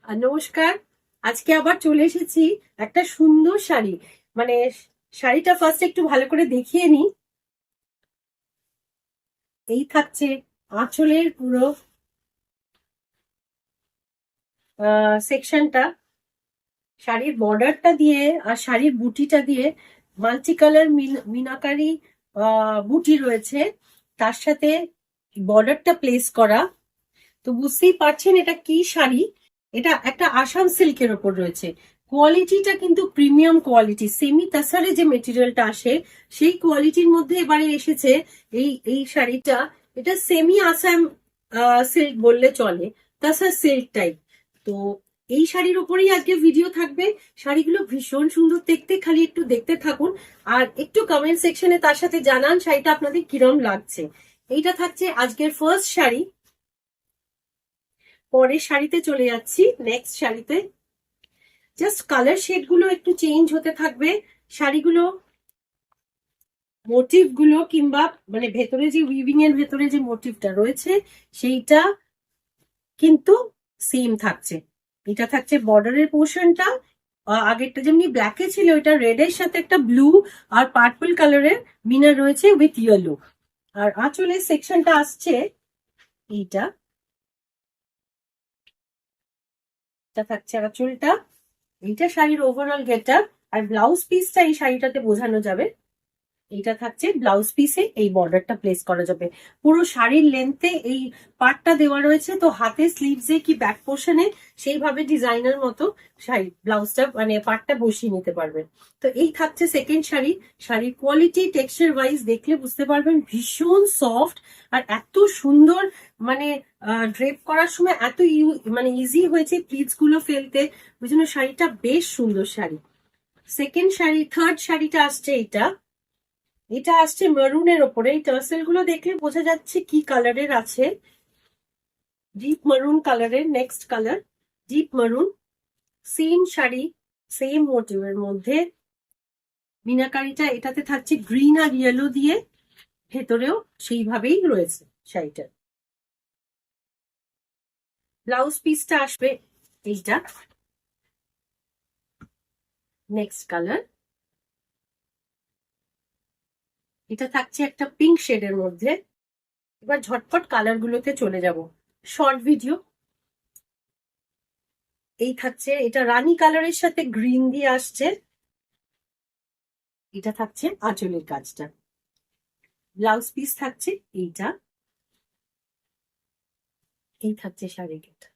নমস্কার। আজকে আবার চলে এসেছি একটা সুন্দর শাড়ি। মানে শাড়িটা ফার্স্ট একটু ভালো করে দেখিয়ে নি। এই থাকছে আঁচলের পুরো সেকশনটা, শাড়ির বর্ডারটা দিয়ে আর শাড়ির বুটিটা দিয়ে মাল্টি কালার মিনাকারি বুটি রয়েছে, তার সাথে বর্ডারটা প্লেস করা। তো বুঝতেই পারছেন এটা কি শাড়ি। এটা একটা আসাম সিল্কের ওপর রয়েছে। কোয়ালিটিটা কিন্তু প্রিমিয়াম কোয়ালিটি, সেমি তাসারে যে মেটেরিয়ালটা আসে সেই কোয়ালিটির মধ্যে এবারে এসেছে এই শাড়িটা। এটা সেমি আসাম সিল্ক বললে চলে, তাসার সিল্ক টাইপ। তো এই শাড়ির উপরেই আজকে ভিডিও থাকবে। শাড়িগুলো ভীষণ সুন্দর দেখতে, খালি একটু দেখতে থাকুন আর একটু কমেন্ট সেকশনে তার সাথে জানান শাড়িটা আপনাদের কিরম লাগছে। এইটা থাকছে আজকের ফার্স্ট শাড়ি। পরের শাড়িতে চলে যাচ্ছি, নেক্সট শাড়িতে। জাস্ট কালার শেড গুলো একটু চেঞ্জ হতে থাকবে। শাড়িগুলো মোটিভ গুলো কিংবা মানে ভেতরে যে উইভিং এর ভেতরে যে মোটিভটা রয়েছে সেইটা কিন্তু সেম থাকছে। এটা থাকছে বর্ডারের পোর্শনটা। আগেরটা যেমনি ব্ল্যাকে ছিল, এটা রেড এর সাথে একটা ব্লু আর পার্পল কালারের মিনার রয়েছে উইথ ইয়েলো। আর আঁচলের সেকশনটা আসছে এইটা। এটা থাকছে আঁচলটা। এইটা শাড়ির ওভারঅল গেটআপ। আর ব্লাউজ পিসটা এই শাড়িটাতে বোঝানো যাবে। এইটা থাকছে ব্লাউজ পিসে, এই বর্ডারটা প্লেস করা যাবে। পুরো শাড়ির লেন্থে এই পার্টটা দেওয়া রয়েছে, তো হাতে স্লিভসে কি ব্যাক পোর্শনে সেইভাবে ডিজাইনার মতো শাড়ি ব্লাউজটা মানে পার্টটা বসিয়ে নিতে পারবেন। তো এই থাকছে সেকেন্ড শাড়ি। শাড়ির কোয়ালিটি টেক্সচার ওয়াইজ দেখলে বুঝতে পারবেন ভীষণ সফট আর এত সুন্দর। মানে ড্রেপ করার সময় এত মানে ইজি হয়েছে প্লিটস গুলো ফেলতে, ওই জন্য শাড়িটা বেশ সুন্দর শাড়ি। সেকেন্ড শাড়ি, থার্ড শাড়িটা আসছে এটা। এটা আসছে মেরুনের ওপরে। এই টার্সেল গুলো দেখলে বোঝা যাচ্ছে কি কালারের আছে। ডিপ মেরুন কালারের, next colour deep maroon. Same sari, same মোটিভের মধ্যে মিনাকারিটা এটাতে থাকছে গ্রিন আর ইয়েলো দিয়ে, ভেতরেও সেইভাবেই রয়েছে শাড়িটার। ব্লাউজ পিসটা আসবে এইটা। নেক্সট কালার, এটা থাকছে একটা পিঙ্ক শেডের মধ্যে। এবার ঝটপট কালার গুলোতে চলে যাব, শর্ট ভিডিও। এই থাকছে, এটা রানী কালারের সাথে গ্রিন দিয়ে আসছে। এটা থাকছে আঁচলের কাজটা। ব্লাউজ পিস থাকছে এইটা। এই থাকছে শাড়িটা।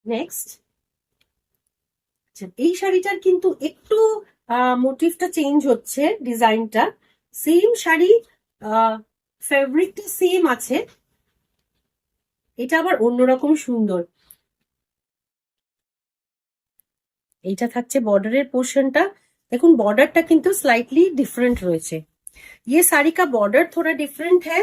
নেক্সট, এই শাড়িটার কিন্তু একটু মোটিভটা চেঞ্জ হচ্ছে, ডিজাইনটা সেম শাড়ি, ফেব্রিকটা সেম আছে, এটা আবার অন্যরকম সুন্দর। এইটা থাকছে বর্ডারের পোর্শনটা। দেখুন বর্ডারটা কিন্তু স্लाइटली डिफरेंट রয়েছে। ये साड़ी का बॉर्डर थोड़ा डिफरेंट है।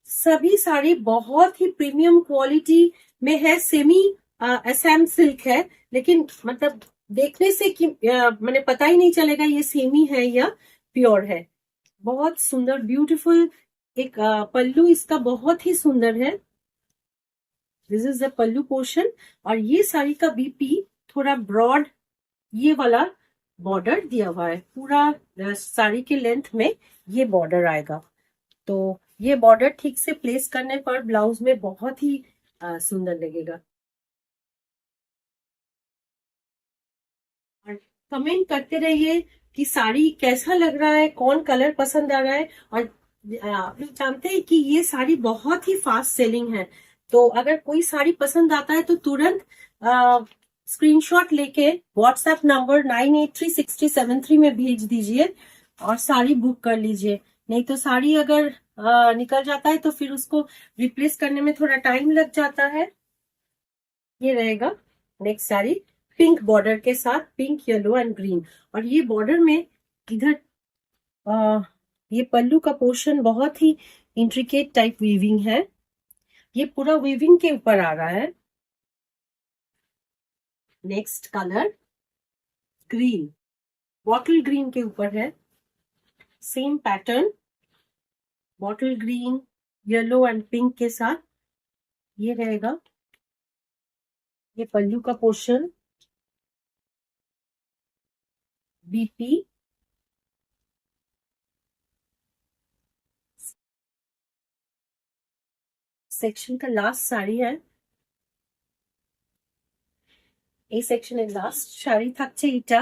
सभी साड़ी बहुत ही प्रीमियम क्वालिटी में है। सेमी असम सिल्क है, लेकिन मतलब देखने से कि मैंने पता ही नहीं चलेगा ये सेमी है या प्योर है। बहुत सुंदर ब्यूटीफुल एक पल्लू इसका बहुत ही सुंदर है। This is the pallu portion. और ये साड़ी का बीपी थोड़ा ब्रॉड, ये वाला बॉर्डर दिया हुआ है पूरा साड़ी के लेंथ में, ये बॉर्डर आएगा। तो ये बॉर्डर ठीक से प्लेस करने पर ब्लाउज में बहुत ही सुंदर लगेगा। और कमेंट करते रहिए कि साड़ी कैसा लग रहा है, कौन कलर पसंद आ रहा है। और आप लोग जानते हैं कि ये साड़ी बहुत ही फास्ट सेलिंग है, तो अगर कोई साड़ी पसंद आता है तो तुरंत स्क्रीनशॉट लेके व्हाट्सएप नंबर 983637 में भेज दीजिए और साड़ी बुक कर लीजिए। नहीं तो साड़ी अगर निकल जाता है तो फिर उसको रिप्लेस करने में थोड़ा टाइम लग जाता है। ये रहेगा नेक्स्ट साड़ी, पिंक बॉर्डर के साथ, पिंक येलो एंड ग्रीन। और ये बॉर्डर में इधर ये पल्लू का पोर्शन बहुत ही इंट्रिकेट टाइप वीविंग है, ये पूरा वीविंग के ऊपर आ रहा है। Next colour green, bottle green के ऊपर है, same pattern bottle green yellow and pink के साथ ये रहेगा। ये पल्लू का पोर्शन, बीपी, সেকশন का লাস্ট শাড়ি है। এই সেকশনের লাস্ট শাড়ি থাকছে এটা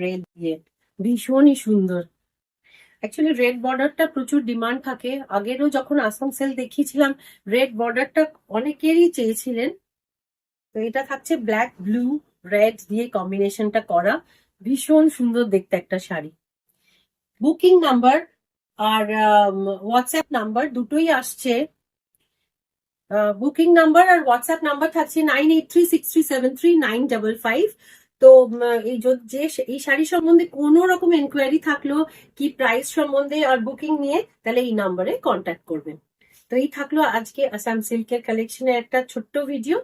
রেড দিয়ে, ভীষণই সুন্দর। অ্যাকচুয়ালি রেড বর্ডারটা প্রচুর ডিমান্ড থাকে, আগেরও যখন আসাম সেল দেখিয়েছিলাম রেড বর্ডারটা অনেকেরই চেয়েছিলেন। তো এটা থাকছে ব্ল্যাক ব্লু রেড দিয়ে কম্বিনেশনটা করা, ভীষণ সুন্দর দেখতে একটা শাড়ি। বুকিং নাম্বার আর হোয়াটসঅ্যাপ নাম্বার দুটোই আসছে। বুকিং নাম্বার আর হোয়াটসঅ্যাপ নাম্বার থাকছে 9836373955। তো এই শাড়ি সম্বন্ধে কোনো রকম এনকোয়ারি থাকলো কি প্রাইস সম্বন্ধে আর বুকিং নিয়ে, তাহলে এই নাম্বারে কন্ট্যাক্ট করবেন। তো এই থাকলো আজকে আসাম সিল্কের কালেকশনের একটা ছোট্ট ভিডিও।